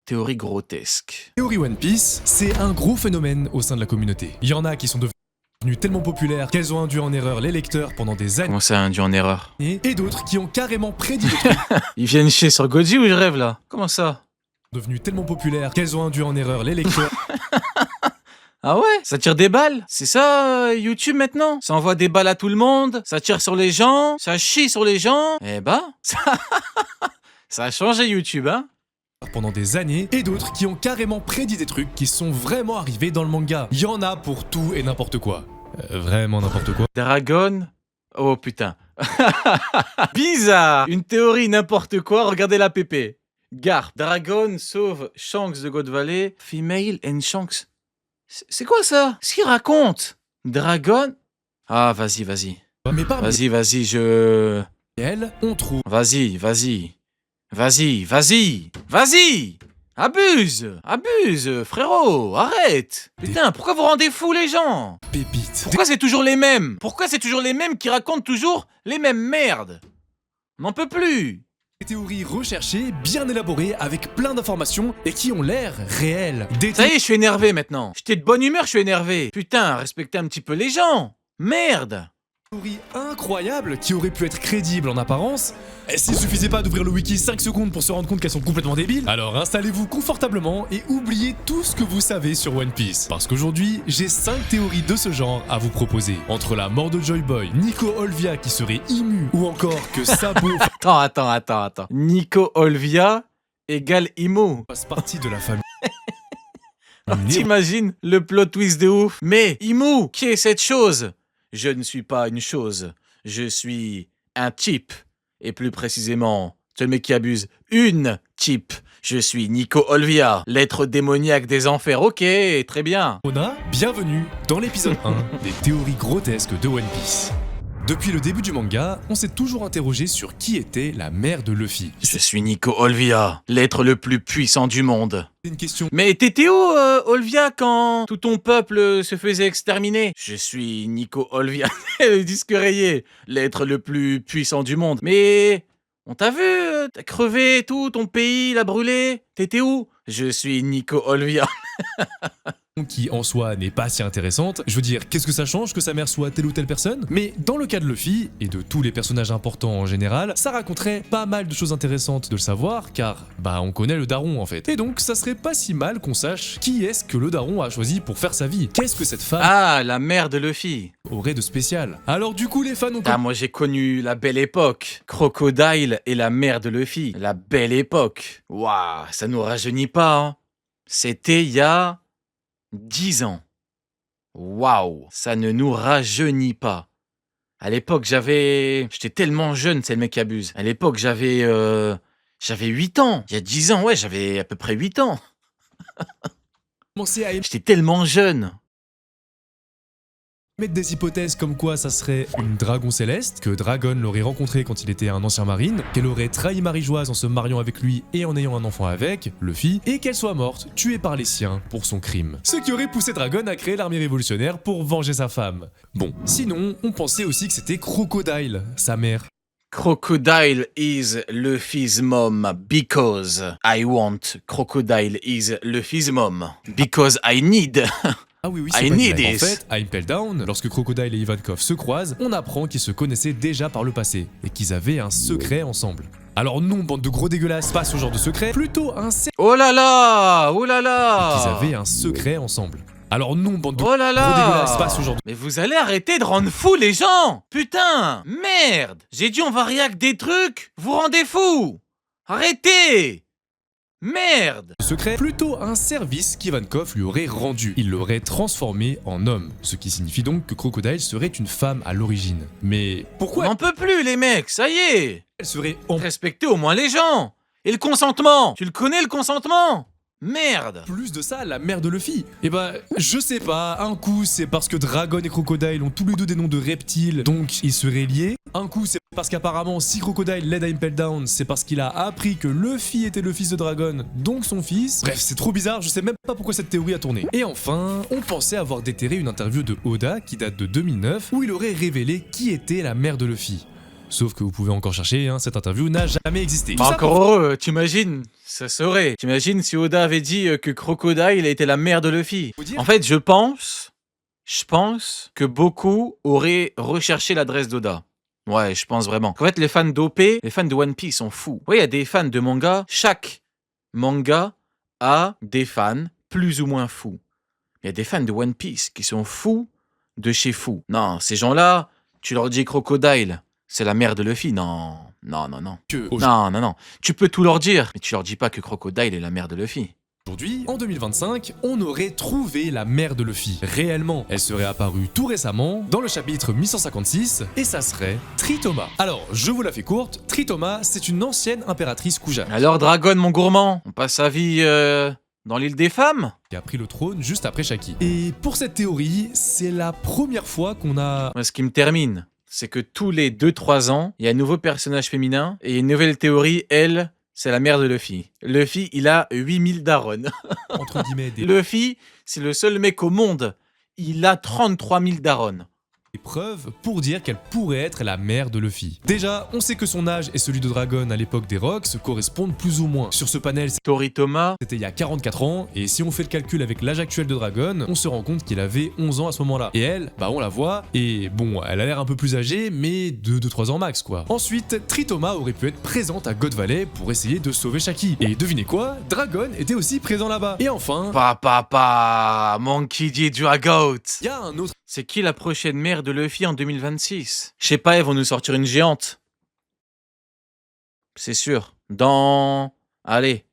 théorie grotesque. Théorie One Piece, c'est un gros phénomène au sein de la communauté. Il y en a qui sont devenues tellement populaires qu'elles ont induit en erreur les lecteurs pendant des années. Comment ça, induit en erreur? Et d'autres qui ont carrément prédit le truc. Ils viennent chier sur Goji ou je rêve là? Comment ça? Devenues tellement populaires qu'elles ont induit en erreur les lecteurs. Ah ouais? Ça tire des balles? C'est ça, YouTube maintenant? Ça envoie des balles à tout le monde? Ça tire sur les gens? Ça chie sur les gens? Eh ben, ça a changé YouTube, hein? Pendant des années, et d'autres qui ont carrément prédit des trucs qui sont vraiment arrivés dans le manga. Il y en a pour tout et n'importe quoi. Vraiment n'importe quoi. Dragon? Oh putain. Bizarre! Une théorie n'importe quoi, regardez la pépé. Garp. Dragon sauve Shanks de God Valley. Female and Shanks. C'est quoi ça? Qu'est-ce qu'il raconte? Dragon? Ah, vas-y. Mais parmi Vas-y, je... elles, on trouve Vas-y. Abuse, frérot, arrête. Putain, pourquoi vous rendez fous les gens? pépites. Pourquoi c'est toujours les mêmes? Pourquoi c'est toujours les mêmes qui racontent toujours les mêmes merdes? On n'en peut plus. Des théories recherchées, bien élaborées, avec plein d'informations et qui ont l'air réelles. Des Ça y est, je suis énervé maintenant. J'étais de bonne humeur, je suis énervé. Putain, respectez un petit peu les gens. Merde. théories incroyables qui auraient pu être crédibles en apparence. Et s'il suffisait pas d'ouvrir le wiki 5 secondes pour se rendre compte qu'elles sont complètement débiles, alors installez-vous confortablement et oubliez tout ce que vous savez sur One Piece. Parce qu'aujourd'hui, j'ai 5 théories de ce genre à vous proposer. Entre la mort de Joy Boy, Nico Olvia qui serait immu, ou encore que Sabo Attends. Nico Olvia égale Imo. fasse partie de la famille. T'imagines le plot twist de ouf. Mais Imo, qui est cette chose? Je ne suis pas une chose. Je suis un type. Et plus précisément, tu le mec qui abuse, une type. Je suis Nico Olvia, l'être démoniaque des enfers. Ok, très bien. Mona, bienvenue dans l'épisode 1 des théories grotesques de One Piece. Depuis le début du manga, on s'est toujours interrogé sur qui était la mère de Luffy. Je suis Nico Olvia, l'être le plus puissant du monde. C'est une question. Mais t'étais où, Olvia, quand tout ton peuple se faisait exterminer? Je suis Nico Olvia, le disque rayé, l'être le plus puissant du monde. Mais on t'a vu, t'as crevé tout, ton pays l'a brûlé. T'étais où? Je suis Nico Olvia. Qui en soi n'est pas si intéressante. Je veux dire, qu'est-ce que ça change que sa mère soit telle ou telle personne? Mais dans le cas de Luffy, et de tous les personnages importants en général, ça raconterait pas mal de choses intéressantes de le savoir, car on connaît le daron en fait. Et donc ça serait pas si mal qu'on sache qui est-ce que le daron a choisi pour faire sa vie. Qu'est-ce que cette femme Ah, la mère de Luffy. aurait de spécial? Alors du coup les fans ont... Ah, moi j'ai connu la belle époque. Crocodile et la mère de Luffy. La belle époque. Waouh, ça nous rajeunit pas, hein. C'était il y a 10 ans. Waouh, ça ne nous rajeunit pas. À l'époque, j'étais tellement jeune, c'est le mec qui abuse. À l'époque, j'avais 8 ans. Il y a 10 ans, ouais, j'avais à peu près 8 ans. commencé à J'étais tellement jeune. mettre des hypothèses comme quoi ça serait une dragon céleste, que Dragon l'aurait rencontré quand il était un ancien marine, qu'elle aurait trahi Marie-Joise en se mariant avec lui et en ayant un enfant avec, Luffy, et qu'elle soit morte, tuée par les siens pour son crime. Ce qui aurait poussé Dragon à créer l'armée révolutionnaire pour venger sa femme. Bon, sinon, on pensait aussi que c'était Crocodile, sa mère. Crocodile is Luffy's mom because I want. Crocodile is Luffy's mom because I need. Ah oui, I c'est pas une need blague. En this. fait, à Impel Down, lorsque Crocodile et Ivankov se croisent, on apprend qu'ils se connaissaient déjà par le passé et qu'ils avaient un secret ensemble. Alors non, bande de gros dégueulasses, pas ce genre de secret, plutôt un secret Oh là là, oh là là. qu'ils avaient un secret ensemble. Alors non, bande de Oh là gros dégueulasses, pas là. ce genre de... Mais vous allez arrêter de rendre fous les gens. Putain, merde. J'ai dit on va réac des trucs. Vous rendez fous. Arrêtez. Merde. secret, plutôt un service qu'Ivankov lui aurait rendu. Il l'aurait transformé en homme, ce qui signifie donc que Crocodile serait une femme à l'origine. Mais On pourquoi n'en peut plus les mecs, ça y est. elle serait en Respectez au moins les gens. Et le consentement. Tu le connais le consentement? Merde. plus de ça la mère de Luffy? Eh bah, je sais pas, un coup c'est parce que Dragon et Crocodile ont tous les deux des noms de reptiles, donc ils seraient liés. Un coup c'est parce qu'apparemment si Crocodile l'aide à Impel Down, c'est parce qu'il a appris que Luffy était le fils de Dragon, donc son fils. Bref, c'est trop bizarre, je sais même pas pourquoi cette théorie a tourné. Et enfin, on pensait avoir déterré une interview de Oda qui date de 2009, où il aurait révélé qui était la mère de Luffy. Sauf que vous pouvez encore chercher, hein, cette interview n'a jamais existé. Bah, encore heureux, t'imagines, ça serait. T'imagines si Oda avait dit que Crocodile était la mère de Luffy. En fait, je pense que beaucoup auraient recherché l'adresse d'Oda. Ouais, je pense vraiment. En fait, les fans d'OP, les fans de One Piece sont fous. Oui, il y a des fans de manga. Chaque manga a des fans plus ou moins fous. Il y a des fans de One Piece qui sont fous de chez fous. Non, ces gens-là, tu leur dis Crocodile, c'est la mère de Luffy. Non. Non. Tu peux tout leur dire, mais tu leur dis pas que Crocodile est la mère de Luffy. Aujourd'hui, en 2025, on aurait trouvé la mère de Luffy. Réellement, elle serait apparue tout récemment dans le chapitre 1156 et ça serait Tritoma. Alors, je vous la fais courte, Tritoma, c'est une ancienne impératrice Kuja. Alors Dragon, mon gourmand, on passe sa vie dans l'île des femmes Qui a pris le trône juste après Shaki. Et pour cette théorie, c'est la première fois qu'on a... Moi, ce qui me termine, c'est que tous les 2-3 ans, il y a un nouveau personnage féminin et une nouvelle théorie, elle... c'est la mère de Luffy. Luffy, il a 8000 darons. entre guillemets, des Luffy, c'est le seul mec au monde. Il a 33 000 darons. preuves pour dire qu'elle pourrait être la mère de Luffy. Déjà, on sait que son âge et celui de Dragon à l'époque des Rocks se correspondent plus ou moins. Sur ce panel, Toritoma, c'était il y a 44 ans, et si on fait le calcul avec l'âge actuel de Dragon, on se rend compte qu'il avait 11 ans à ce moment-là. Et elle, bah on la voit, et bon, elle a l'air un peu plus âgée, mais de 2-3 ans max quoi. Ensuite, Tritoma aurait pu être présente à God Valley pour essayer de sauver Shaki. Et devinez quoi, Dragon était aussi présent là-bas. Et enfin... Monkey D. Dragout. Il y a un autre... C'est qui la prochaine mère de Luffy en 2026? Je sais pas, ils vont nous sortir une géante. C'est sûr. Dans... Allez.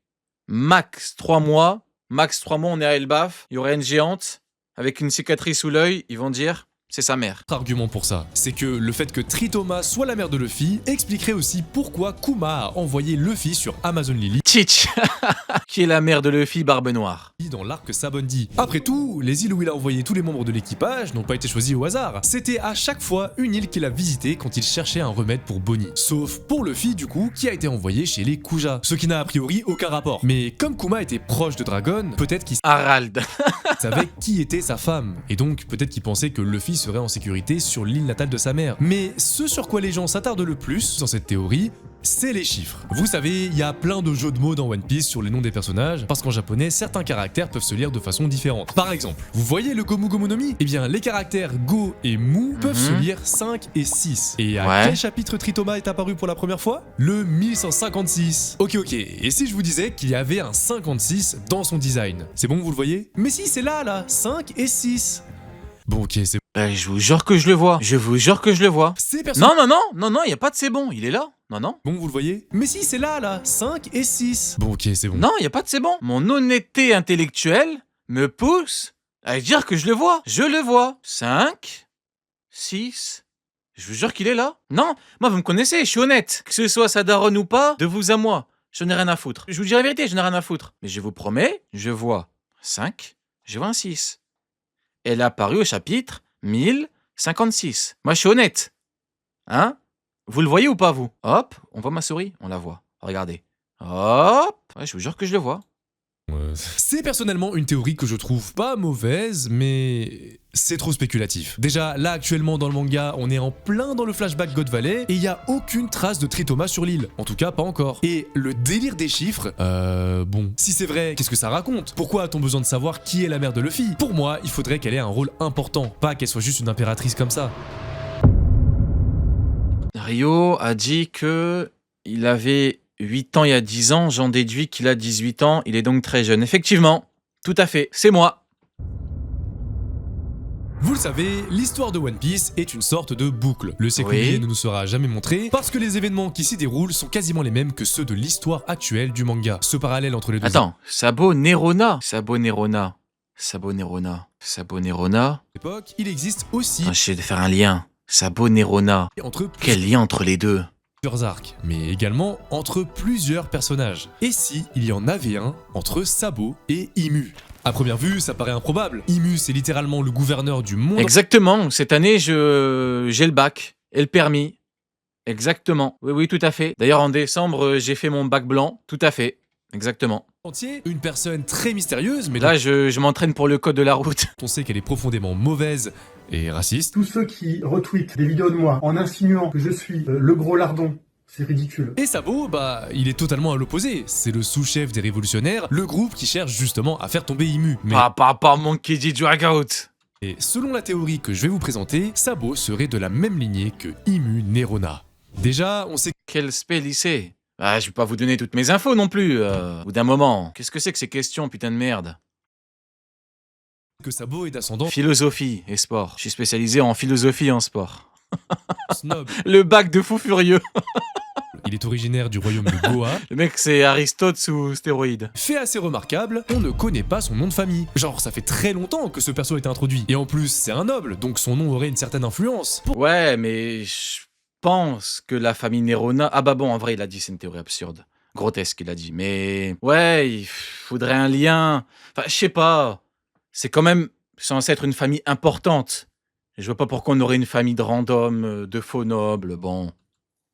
Max 3 mois. On est à Elbaf. Il y aurait une géante avec une cicatrice sous l'œil. Ils vont dire... c'est sa mère. Argument pour ça, c'est que le fait que Tritoma soit la mère de Luffy expliquerait aussi pourquoi Kuma a envoyé Luffy sur Amazon Lily Teach. Qui est la mère de Luffy, Barbe Noire. dans l'arc Sabondi. Après tout, les îles où il a envoyé tous les membres de l'équipage n'ont pas été choisis au hasard. C'était à chaque fois une île qu'il a visitée quand il cherchait un remède pour Bonnie. Sauf pour Luffy du coup, qui a été envoyé chez les Kuja, ce qui n'a a priori aucun rapport. Mais comme Kuma était proche de Dragon, peut-être qu'il Harald. savait qui était sa femme, et donc peut-être qu'il pensait que Luffy serait en sécurité sur l'île natale de sa mère. Mais ce sur quoi les gens s'attardent le plus dans cette théorie, c'est les chiffres. Vous savez, il y a plein de jeux de mots dans One Piece sur les noms des personnages, parce qu'en japonais, certains caractères peuvent se lire de façon différente. Par exemple, vous voyez le Gomu Gomu no Mi? Eh bien, les caractères Go et Mu peuvent se lire 5 et 6. Et à quel chapitre Tritoma est apparu pour la première fois? Le 1156. Ok, et si je vous disais qu'il y avait un 56 dans son design? C'est bon, vous le voyez? Mais si, c'est là, 5 et 6. Bon, ok, c'est Je vous jure que je le vois. C'est Non, il y a pas de c'est bon. Il est là. Non. Bon, vous le voyez? Mais si, c'est là, 5 et 6. Bon, ok, c'est bon. Non, il y a pas de c'est bon. Mon honnêteté intellectuelle me pousse à dire que je le vois. Je le vois. 5, 6. Je vous jure qu'il est là. Non, moi vous me connaissez, je suis honnête. Que ce soit sa daronne ou pas, de vous à moi, je n'ai rien à foutre. Je vous dis la vérité, je n'ai rien à foutre. Mais je vous promets, je vois 5, je vois un 6. Elle est apparue au chapitre 1056. Moi, je suis honnête. Hein? Vous le voyez ou pas, vous? Hop, on voit ma souris, on la voit. Regardez. Hop. Ouais, je vous jure que je le vois. C'est personnellement une théorie que je trouve pas mauvaise, mais c'est trop spéculatif. Déjà, là actuellement dans le manga, on est en plein dans le flashback God Valley et il y a aucune trace de Tritoma sur l'île. En tout cas, pas encore. Et le délire des chiffres, bon. Si c'est vrai, qu'est-ce que ça raconte? Pourquoi a-t-on besoin de savoir qui est la mère de Luffy? Pour moi, il faudrait qu'elle ait un rôle important, pas qu'elle soit juste une impératrice comme ça. Rio a dit que il avait 8 ans il y a 10 ans, j'en déduis qu'il a 18 ans, il est donc très jeune. Effectivement, tout à fait, c'est moi. Vous le savez, l'histoire de One Piece est une sorte de boucle. Le séculier ne nous sera jamais montré parce que les événements qui s'y déroulent sont quasiment les mêmes que ceux de l'histoire actuelle du manga. Ce parallèle entre les deux... Attends, Sabo Nerona. époques, il existe aussi... J'essaie de faire un lien. Sabo Nerona. Quel lien entre les deux? Arcs, mais également entre plusieurs personnages. Et si il y en avait un entre Sabo et Imu? À première vue, ça paraît improbable. Imu, c'est littéralement le gouverneur du monde. Exactement, cette année, j'ai le bac et le permis. Exactement, oui, tout à fait. D'ailleurs, en décembre, j'ai fait mon bac blanc, tout à fait. Exactement. Entier, une personne très mystérieuse, mais là, je m'entraîne pour le code de la route. On sait qu'elle est profondément mauvaise et raciste. Tous ceux qui retweetent des vidéos de moi en insinuant que je suis le gros lardon, c'est ridicule. Et Sabo, bah, il est totalement à l'opposé. C'est le sous-chef des révolutionnaires, le groupe qui cherche justement à faire tomber Imu. Mais Pas Monkey D. Dragout. et selon la théorie que je vais vous présenter, Sabo serait de la même lignée que Imu Nerona. Déjà, on sait Quel spell il sait? Ah, je vais pas vous donner toutes mes infos non plus, au bout d'un moment. Qu'est-ce que c'est que ces questions, putain de merde? que Sabo est d'ascendant Philosophie et sport. Je suis spécialisé en philosophie et en sport. snob. Le bac de fou furieux. Il est originaire du royaume de Goa. Le mec, c'est Aristote sous stéroïdes. Fait assez remarquable, on ne connaît pas son nom de famille. Genre, ça fait très longtemps que ce perso a été introduit. Et en plus, c'est un noble, donc son nom aurait une certaine influence. Ouais, mais je pense que la famille Nerona... Ah bah bon, en vrai, il a dit c'est une théorie absurde. Grotesque, il a dit. Mais ouais, il faudrait un lien. Enfin, je sais pas. C'est quand même censé être une famille importante. Et je vois pas pourquoi on aurait une famille de random, de faux nobles, bon...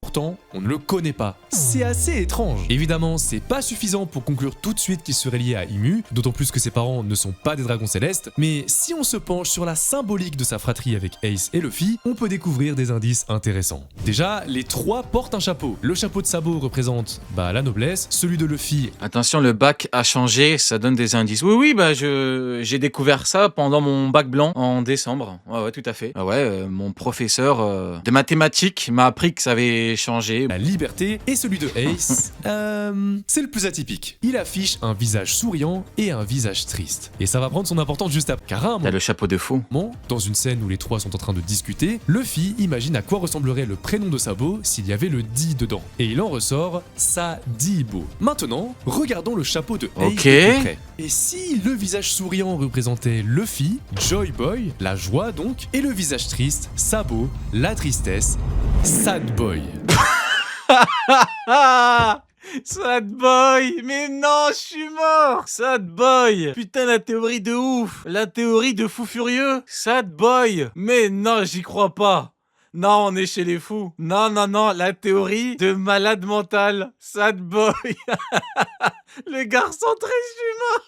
Pourtant, on ne le connaît pas. C'est assez étrange. Évidemment, c'est pas suffisant pour conclure tout de suite qu'il serait lié à Imu, d'autant plus que ses parents ne sont pas des dragons célestes, mais si on se penche sur la symbolique de sa fratrie avec Ace et Luffy, on peut découvrir des indices intéressants. Déjà, les trois portent un chapeau. Le chapeau de Sabo représente, la noblesse, celui de Luffy. Attention, le bac a changé, ça donne des indices. Oui, bah j'ai découvert ça pendant mon bac blanc en décembre. Ouais, tout à fait. Ah ouais, mon professeur de mathématiques m'a appris que ça avait changé. La liberté et celui de Ace, c'est le plus atypique. Il affiche un visage souriant et un visage triste. Et ça va prendre son importance juste après. Car à un T'as le chapeau de fou. moment, dans une scène où les trois sont en train de discuter, Luffy imagine à quoi ressemblerait le prénom de Sabo s'il y avait le di dedans. Et il en ressort Sadibo. Maintenant, regardons le chapeau de Ace Ok. de plus près. Et si le visage souriant représentait Luffy, Joy Boy, la joie donc, et le visage triste, Sabo, la tristesse, Sad Boy. Ah, Sad Boy. Mais non, je suis mort. Sad Boy. Putain, la théorie de ouf. La théorie de fou furieux. Sad Boy. Mais non, j'y crois pas. Non, on est chez les fous. Non, la théorie de malade mental. Sad Boy. Le garçon triste, je suis mort.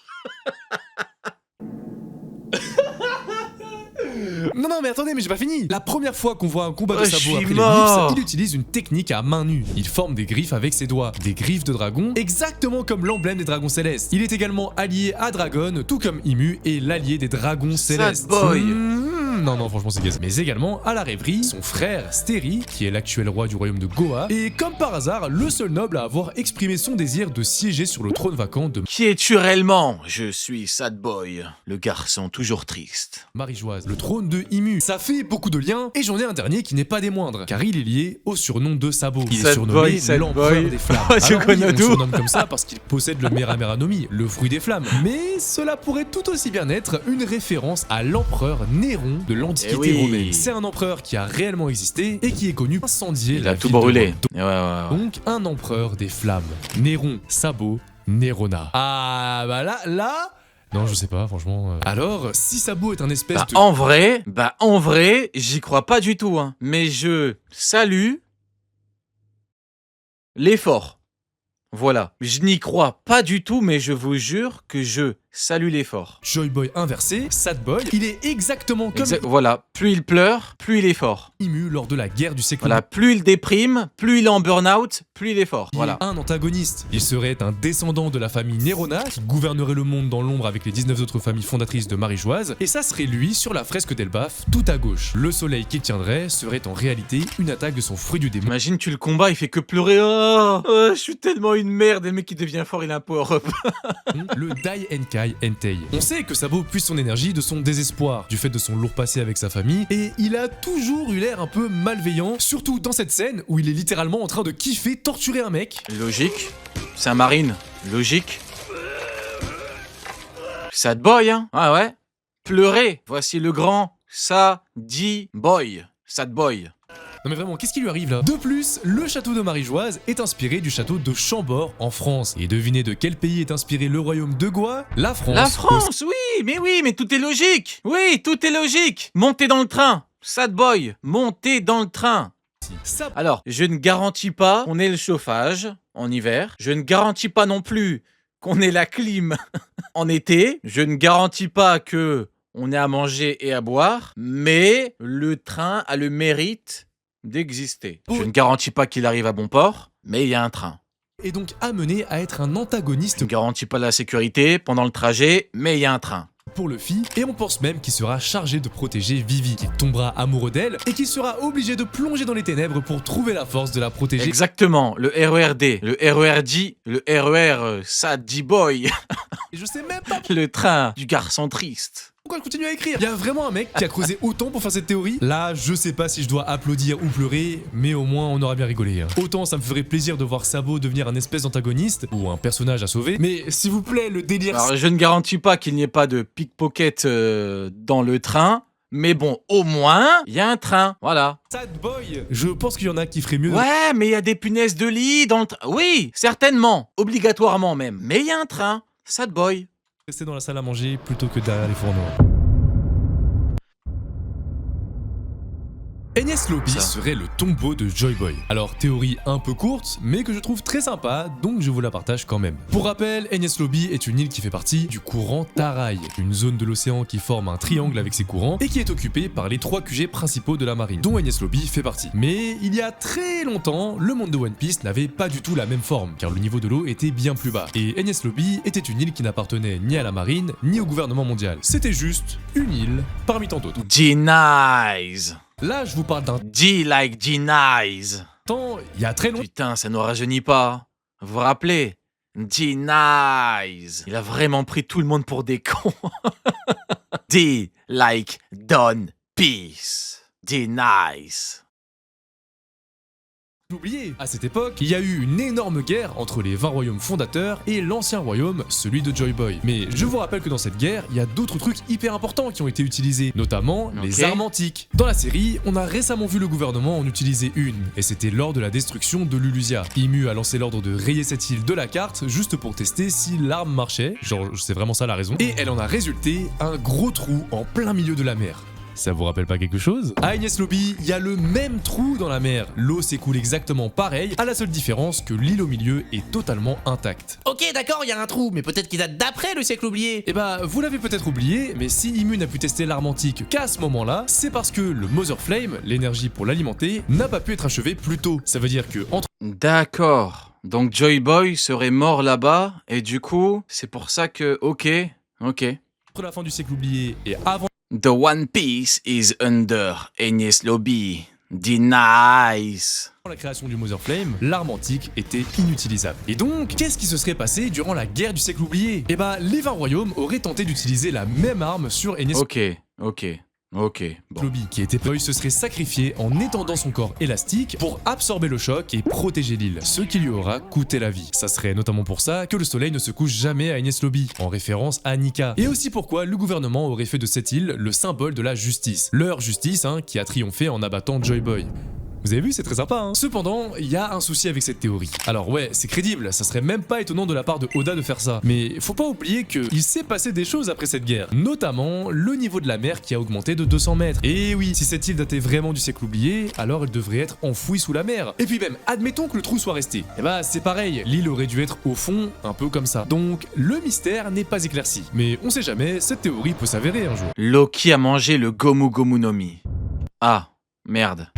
Non, mais attendez, mais j'ai pas fini. La première fois qu'on voit un combat de Oh, je Sabo suis après mort. l'ellipse, il utilise une technique à main nue. Il forme des griffes avec ses doigts, des griffes de dragon, exactement comme l'emblème des dragons célestes. Il est également allié à Dragon, tout comme Imu est l'allié des dragons célestes. Boy. Non, franchement, c'est gaze. Mais également à la rêverie, son frère Steri, qui est l'actuel roi du royaume de Goa, et comme par hasard, le seul noble à avoir exprimé son désir de siéger sur le trône vacant de Qui es-tu réellement? Je suis Sad Boy, le garçon toujours triste. Marie-Joise, le trône de Imu. Ça fait beaucoup de liens, et j'en ai un dernier qui n'est pas des moindres, car il est lié au surnom de Sabo. Il est Sad surnommé Boy, Sad l'empereur Boy. des flammes. Oh, tu Alors oui, connais on le d'où? surnomme comme ça parce qu'il possède le Merameranomi, le fruit des flammes. Mais cela pourrait tout aussi bien être une référence à l'empereur Néron de l'Antiquité Eh oui. romaine. C'est un empereur qui a réellement existé et qui est connu pour incendier Il la a tout ville de brûlé. Rome. Ouais. Donc un empereur des flammes. Néron, Sabo, Nerona. Ah là... Non, je sais pas, franchement. Alors, si Sabo est un espèce de... En vrai, j'y crois pas du tout, hein. Mais je salue l'effort. Voilà. Je n'y crois pas du tout, mais je vous jure que je salue l'effort. Joy Boy inversé, Sad Boy, il est exactement comme Voilà. Plus il pleure, plus il est fort. Imu lors de la guerre du siècle. Voilà. Plus il déprime, plus il est en burn-out, plus il est fort. Il Voilà. est un antagoniste. Il serait un descendant de la famille Nerona qui gouvernerait le monde dans l'ombre avec les 19 autres familles fondatrices de Marie-Joise, et ça serait lui sur la fresque d'Elbaf, tout à gauche. Le soleil qu'il tiendrait serait en réalité une attaque de son fruit du démon. Imagine, tu le combats, il fait que pleurer. Oh, je suis tellement une merde. Et le mec qui devient fort, il a un power-up. Le Dai Enkai Entei. On sait que Sabo puise son énergie de son désespoir, du fait de son lourd passé avec sa famille, et il a toujours eu l'air un peu malveillant, surtout dans cette scène où il est littéralement en train de kiffer torturer un mec. Logique. C'est un marine. Logique. Sad Boy, hein. Ah ouais. Pleurer. Voici le grand Sadi Boy. Sad Boy. Non mais vraiment, qu'est-ce qui lui arrive là? De plus, le château de Marie-Joise est inspiré du château de Chambord en France. Et devinez de quel pays est inspiré le royaume de Goa? La France. La France, oui, mais tout est logique. Oui, tout est logique. Montez dans le train. Sad Boy, montez dans le train. Ça... Alors, je ne garantis pas qu'on ait le chauffage en hiver. Je ne garantis pas non plus qu'on ait la clim en été. Je ne garantis pas que on est à manger et à boire, mais le train a le mérite d'exister. Je ne garantis pas qu'il arrive à bon port, mais il y a un train. Et donc amené à être un antagoniste Je ne garantis pas la sécurité pendant le trajet, mais il y a un train. pour Luffy, et on pense même qu'il sera chargé de protéger Vivi, qui tombera amoureux d'elle, et qui sera obligé de plonger dans les ténèbres pour trouver la force de la protéger. Exactement, le RERD, le RERD, le RER Sad Boy, Et je sais même pas le train du garçon triste. pourquoi je continue à écrire. Il y a vraiment un mec qui a creusé autant pour faire cette théorie. Là, je sais pas si je dois applaudir ou pleurer, mais au moins on aura bien rigolé. Hein. Autant ça me ferait plaisir de voir Sabo devenir un espèce d'antagoniste, ou un personnage à sauver, mais s'il vous plaît, le délire... Alors je ne garantis pas qu'il n'y ait pas de pickpocket dans le train, mais bon, au moins, il y a un train, voilà. Sad boy. Je pense qu'il y en a qui feraient mieux. Ouais, mais il y a des punaises de lit dans le train. Oui, certainement, obligatoirement même, mais il y a un train, Sad Boy. Rester dans la salle à manger plutôt que derrière les fourneaux. Enies Lobby Ça. serait le tombeau de Joy Boy. Alors, théorie un peu courte, mais que je trouve très sympa, donc je vous la partage quand même. Pour rappel, Enies Lobby est une île qui fait partie du courant Tarai, une zone de l'océan qui forme un triangle avec ses courants et qui est occupée par les 3 QG principaux de la marine, dont Enies Lobby fait partie. Mais il y a très longtemps, le monde de One Piece n'avait pas du tout la même forme, car le niveau de l'eau était bien plus bas. Et Enies Lobby était une île qui n'appartenait ni à la marine, ni au gouvernement mondial. C'était juste une île parmi tant d'autres. G-Nice. Là, je vous parle d'un G like G-Nice. temps, il y a très longtemps. Putain, ça nous rajeunit pas. Vous vous rappelez? G-Nice. Il a vraiment pris tout le monde pour des cons. D like Don Peace. G-Nice. Oublié. À cette époque, il y a eu une énorme guerre entre les 20 royaumes fondateurs et l'ancien royaume, celui de Joy Boy. Mais je vous rappelle que dans cette guerre, il y a d'autres trucs hyper importants qui ont été utilisés, notamment les armes antiques. Dans la série, on a récemment vu le gouvernement en utiliser une, et c'était lors de la destruction de Lulusia. Imu a lancé l'ordre de rayer cette île de la carte juste pour tester si l'arme marchait, genre c'est vraiment ça la raison, et elle en a résulté un gros trou en plein milieu de la mer. Ça vous rappelle pas quelque chose? À Enies Lobby, il y a le même trou dans la mer. L'eau s'écoule exactement pareil, à la seule différence que l'île au milieu est totalement intacte. Ok, d'accord, il y a un trou, mais peut-être qu'il date d'après le siècle oublié. Et bah, vous l'avez peut-être oublié, mais si Imu n'a pu tester l'arme antique qu'à ce moment-là, c'est parce que le Mother Flame, l'énergie pour l'alimenter, n'a pas pu être achevé plus tôt. Ça veut dire que entre D'accord. Donc Joy Boy serait mort là-bas, et du coup, c'est pour ça que... Ok. la fin du siècle oublié et avant The One Piece is under Enies Lobby. D-Nice. la création du Mother Flame, l'arme antique était inutilisable. Et donc, qu'est-ce qui se serait passé durant la guerre du siècle oublié? Et bah, les 20 royaumes auraient tenté d'utiliser la même arme sur Enies Ok. Bon. Lobby, qui était Boy se serait sacrifié en étendant son corps élastique pour absorber le choc et protéger l'île, ce qui lui aura coûté la vie. Ça serait notamment pour ça que le soleil ne se couche jamais à Enies Lobby, en référence à Nika. Et aussi pourquoi le gouvernement aurait fait de cette île le symbole de la justice. Leur justice, qui a triomphé en abattant Joy Boy. Vous avez vu, c'est très sympa, hein. Cependant, il y a un souci avec cette théorie. Alors ouais, c'est crédible, ça serait même pas étonnant de la part de Oda de faire ça. Mais faut pas oublier qu'il s'est passé des choses après cette guerre. Notamment, le niveau de la mer qui a augmenté de 200 mètres. Et oui, si cette île datait vraiment du siècle oublié, alors elle devrait être enfouie sous la mer. Et puis même, admettons que le trou soit resté. Et bah c'est pareil, l'île aurait dû être au fond, un peu comme ça. Donc, le mystère n'est pas éclairci. Mais on sait jamais, cette théorie peut s'avérer un jour. Loki a mangé le Gomu Gomu no Mi. Ah, merde.